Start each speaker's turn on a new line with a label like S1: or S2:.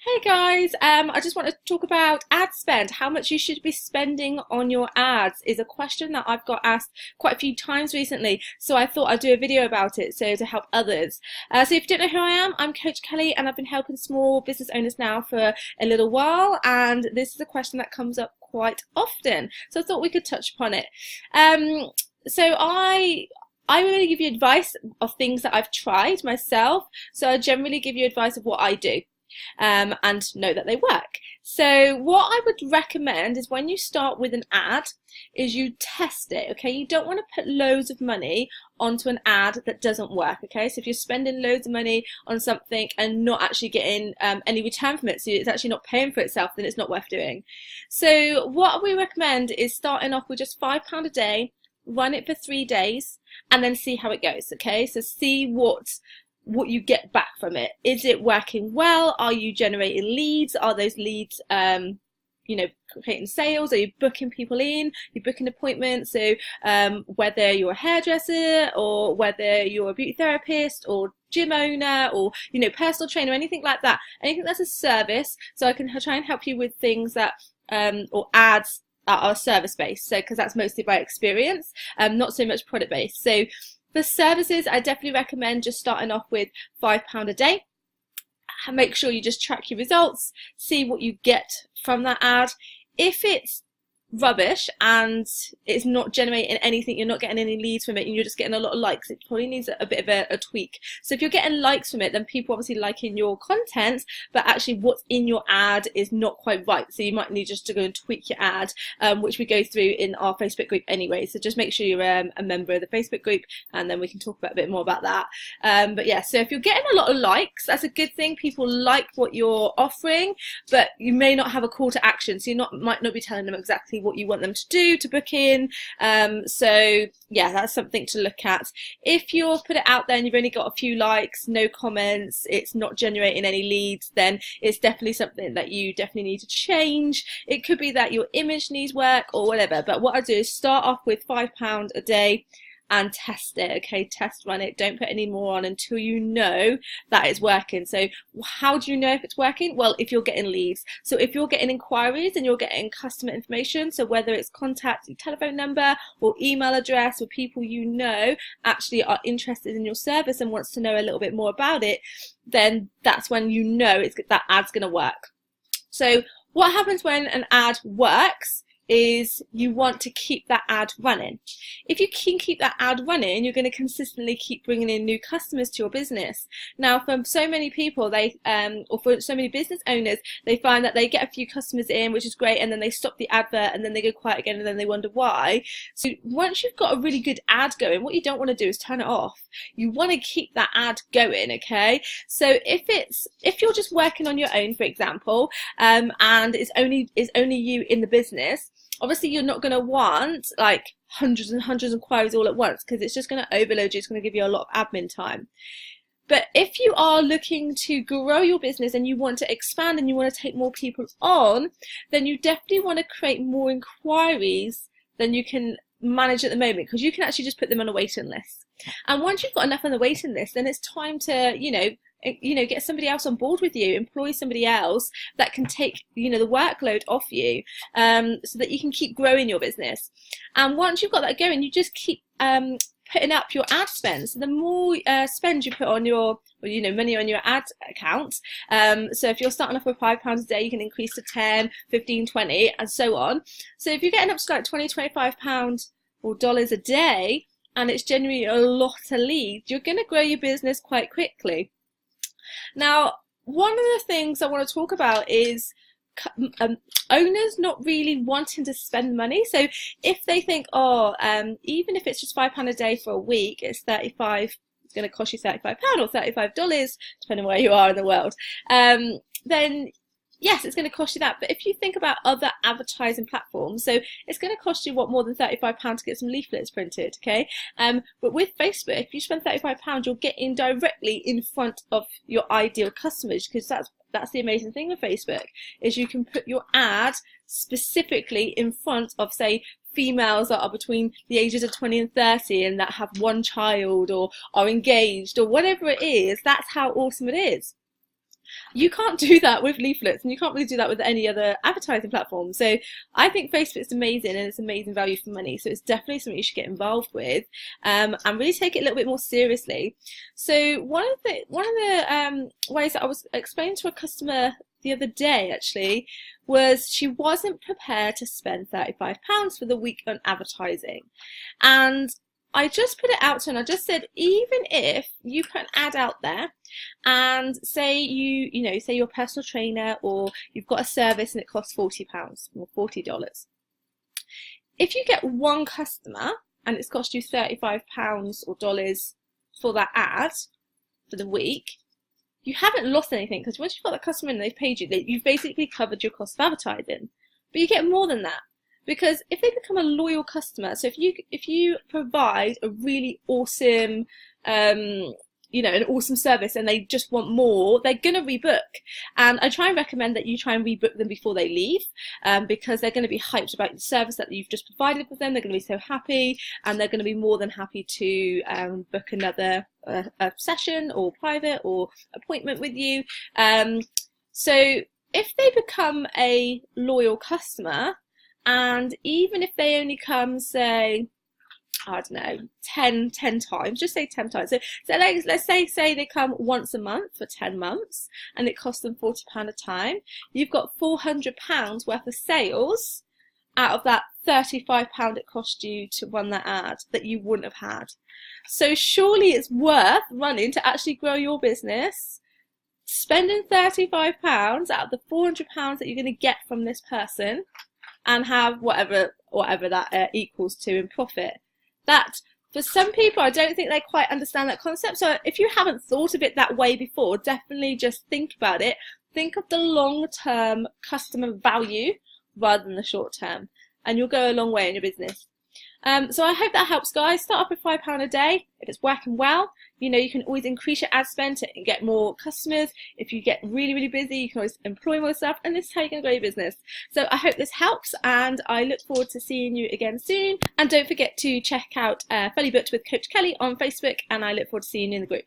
S1: Hey guys, I just want to talk about ad spend. How much you should be spending on your ads is a question that I've got asked quite a few times recently. So I thought I'd do a video about it so to help others. So if you don't know who I am, I'm Coach Kelly and I've been helping small business owners now for a little while. And this is a question that comes up quite often. So I thought we could touch upon it. So I really give you advice of things that I've tried myself. So I generally give you advice of what I do. And know that they work. So what I would recommend is when you start with an ad is you test it, okay? You don't want to put loads of money onto an ad that doesn't work, okay? So if you're spending loads of money on something and not actually getting any return from it, so it's actually not paying for itself, then it's not worth doing. So what we recommend is starting off with just £5 a day, run it for 3 days, and then see how it goes, okay? So see what you get back from it. Is it working well? Are you generating leads? Are those leads creating sales? Are you booking people in? You're booking appointments. So whether you're a hairdresser or whether you're a beauty therapist or gym owner or personal trainer, anything like that, anything that's a service, so I can try and help you with things that or ads that are service based, so because that's mostly by experience, not so much product based. So for services, I definitely recommend just starting off with £5 a day. Make sure you just track your results, see what you get from that ad. If it's rubbish and it's not generating anything, you're not getting any leads from it, and you're just getting a lot of likes, it probably needs a bit of a tweak. So if you're getting likes from it, then people obviously liking your content, but actually what's in your ad is not quite right. So you might need just to go and tweak your ad, which we go through in our Facebook group anyway. So just make sure you're a member of the Facebook group, and then we can talk about a bit more about that. But yeah, so if you're getting a lot of likes, that's a good thing. People like what you're offering, but you may not have a call to action, so you might not be telling them exactly what you want them to do to book in. So yeah, that's something to look at. If you've put it out there and you've only got a few likes, no comments, it's not generating any leads, then it's definitely something that you definitely need to change. It could be that your image needs work or whatever, but what I do is start off with £5 a day and test it, okay? Test run it. Don't put any more on until you know that it's working. So how do you know if it's working? Well, if you're getting leads. So if you're getting inquiries and you're getting customer information, so whether it's contact, your telephone number or email address, or people actually are interested in your service and wants to know a little bit more about it, then that's when you know that ad's going to work. So what happens when an ad works is you want to keep that ad running. If you can keep that ad running, you're going to consistently keep bringing in new customers to your business. Now, for so many people, or for so many business owners, they find that they get a few customers in, which is great, and then they stop the advert, and then they go quiet again, and then they wonder why. So once you've got a really good ad going, what you don't want to do is turn it off. You want to keep that ad going, okay? So if you're just working on your own, for example, and it's only you in the business, obviously you're not going to want like hundreds and hundreds of inquiries all at once, because it's just going to overload you. It's going to give you a lot of admin time. But if you are looking to grow your business and you want to expand and you want to take more people on, then you definitely want to create more inquiries than you can manage at the moment, because you can actually just put them on a waiting list. And once you've got enough on the waiting list, then it's time to get somebody else on board with you, employ somebody else that can take the workload off you, so that you can keep growing your business. And once you've got that going, you just keep putting up your ad spend. So the more spend you put on your money on your ad account, so if you're starting off with £5 a day, you can increase to 10, 15, 20, and so on. So if you're getting up to like 20, £25 or dollars a day, and it's generating a lot of leads, you're going to grow your business quite quickly. Now, one of the things I want to talk about is owners not really wanting to spend money. So if they think, even if it's just £5 a day for a week, it's going to cost you £35 or $35, depending on where you are in the world, then yes, it's going to cost you that. But if you think about other advertising platforms, so it's going to cost you more than £35 to get some leaflets printed, okay? But with Facebook, if you spend £35, you're getting directly in front of your ideal customers, because that's the amazing thing with Facebook, is you can put your ad specifically in front of, say, females that are between the ages of 20 and 30 and that have one child or are engaged or whatever it is. That's how awesome it is. You can't do that with leaflets, and you can't really do that with any other advertising platform. So I think Facebook's amazing, and it's amazing value for money. So it's definitely something you should get involved with, and really take it a little bit more seriously. So one of the ways that I was explaining to a customer the other day actually was she wasn't prepared to spend £35 for the week on advertising, and I just put it out to her, and I just said, even if you put an ad out there and say say you're a personal trainer, or you've got a service and it costs £40 or $40. If you get one customer and it's cost you £35 or dollars for that ad for the week, you haven't lost anything, because once you've got that customer and they've paid you, you've basically covered your cost of advertising. But you get more than that. Because if they become a loyal customer, so if you provide a really awesome, an awesome service, and they just want more, they're gonna rebook. And I try and recommend that you try and rebook them before they leave, because they're going to be hyped about the service that you've just provided for them. They're going to be so happy, and they're going to be more than happy to book another a session or private or appointment with you. So if they become a loyal customer, and even if they only come, say, I don't know, 10 times, just say 10 times. So let's say they come once a month for 10 months and it costs them £40 a time. You've got £400 worth of sales out of that £35 it cost you to run that ad that you wouldn't have had. So surely it's worth running to actually grow your business, spending £35 out of the £400 that you're going to get from this person, and have whatever that equals to in profit. That, for some people, I don't think they quite understand that concept. So if you haven't thought of it that way before, definitely just think about it. Think of the long-term customer value rather than the short-term, and you'll go a long way in your business. So I hope that helps, guys. Start off with £5 a day. If it's working well, you can always increase your ad spend to get more customers. If you get really, really busy, you can always employ more staff, and this is how you're going to grow your business. So I hope this helps, and I look forward to seeing you again soon. And don't forget to check out Fully Booked with Coach Kelly on Facebook, and I look forward to seeing you in the group.